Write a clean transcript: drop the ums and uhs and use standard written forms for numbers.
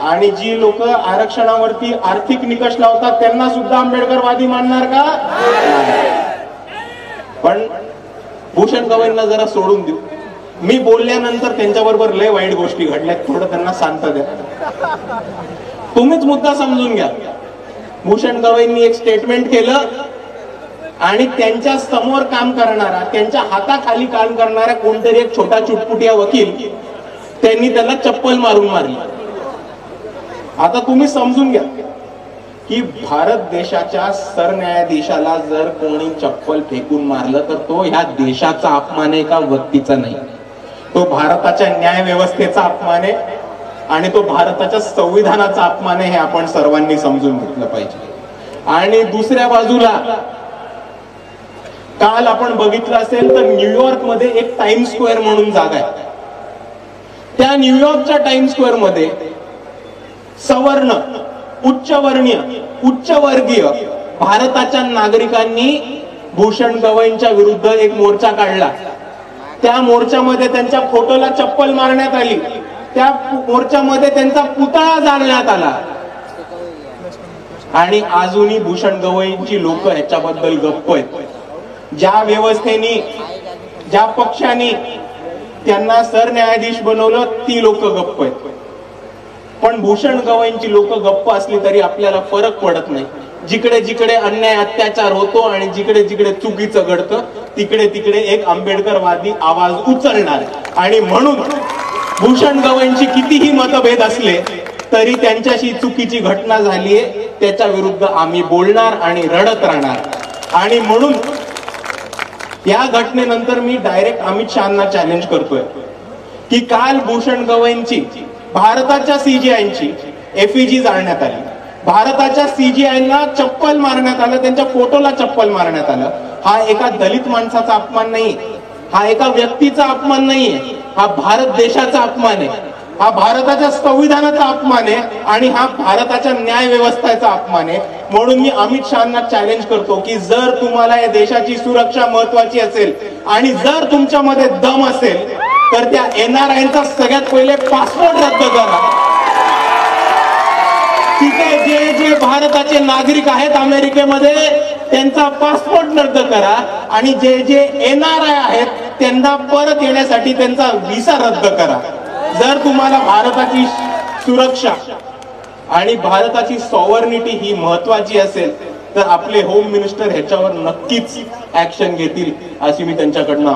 आणि जी लोक आरक्षणावरती आर्थिक निकष लावतात त्यांना सुद्धा आंबेडकरवादी मानणार का? पण भूषण गवईंना जरा सोडून देऊ. मी बोलल्यानंतर त्यांच्याबरोबर लय वाईट गोष्टी घडल्यात, थोडं त्यांना शांत द्या. तुम्हीच मुद्दा समजून घ्या. भूषण गवईंनी एक स्टेटमेंट केलं आणि त्यांच्या समोर काम करणारा, त्यांच्या हाताखाली काम करणारा कोणतरी एक छोटा चुटपुटिया वकील, त्यांनी त्याला चप्पल मारून मारली. आता तुम्ही समजून घ्या की भारत देशाच्या सरन्यायाधीशाला जर कोणी चप्पल फेकून मारलं तर तो ह्या देशाचा अपमान आहे का व्यक्तीचा नाही. तो भारताच्या न्याय व्यवस्थेचा अपमान आहे आणि तो भारताच्या संविधानाचा अपमान आहे, हे आपण सर्वांनी समजून घेतलं पाहिजे. आणि दुसऱ्या बाजूला काल आपण बघितलं असेल तर न्यूयॉर्क मध्ये एक टाइम्स स्क्वेअर म्हणून जागा आहे. त्या न्यूयॉर्कच्या टाइम्स स्क्वेअर मध्ये सवर्ण, उच्चवर्णीय, उच्चवर्गीय भारताच्या नागरिकांनी भूषण गवईंच्या विरुद्ध एक मोर्चा काढला. त्या मोर्चामध्ये त्यांच्या फोटोला चप्पल मारण्यात आली. त्या मोर्चामध्ये त्यांचा पुतळा जाळण्यात आला. आणि अजूनही भूषण गवईंची लोक ह्याच्याबद्दल गप्प आहेत. ज्या व्यवस्थेने, ज्या पक्षाने त्यांना सरन्यायाधीश बनवलं ती लोक गप्प आहेत. पण भूषण गवईंची लोक गप्प असली तरी आपल्याला फरक पडत नाही. जिकडे जिकडे अन्याय अत्याचार होतो आणि जिकडे जिकडे चुकीचं घडतं तिकडे तिकडे एक आंबेडकरवादी आवाज उचलणार. आणि म्हणून भूषण गवईंची कितीही मतभेद असले तरी त्यांच्याशी चुकीची घटना झालीये त्याच्या विरुद्ध आम्ही बोलणार आणि रडत राहणार. आणि म्हणून या घटनेनंतर मी डायरेक्ट अमित शहांना चॅलेंज करतोय की काल भूषण गवईंची भारताच्या सीजीआयची एफईजी जाळण्यात आली, भारताच्या सीजीआयला चप्पल मारण्यात आलं, त्यांच्या फोटोला चप्पल मारण्यात आलं. हा एका दलित माणसाचा अपमान नाही, हा एका व्यक्तीचा अपमान नाहीये, हा भारत देशाचा अपमान आहे, हा भारताच्या संविधानाचा अपमान आहे आणि हा भारताच्या न्याय व्यवस्थेचा अपमान आहे. म्हणून मी अमित शहांना चॅलेंज करतो की जर तुम्हाला या देशाची सुरक्षा महत्वाची असेल आणि जर तुमच्यामध्ये दम असेल तर त्या एनआरआयचा सगळ्यात पहिले पासपोर्ट रद्द करा. तिथे जे जे भारताचे नागरिक आहेत अमेरिकेमध्ये त्यांचा पासपोर्ट रद्द करा आणि जे जे एनआरआय आहेत त्यांना परत येण्यासाठी त्यांचा व्हिसा रद्द करा. जर तुम्हाला भारताची सुरक्षा आणि भारताची सॉव्हर्निटी ही महत्वाची असेल तर आपले होम मिनिस्टर ह्याच्यावर नक्कीच ऍक्शन घेतील अशी मी त्यांच्याकडनं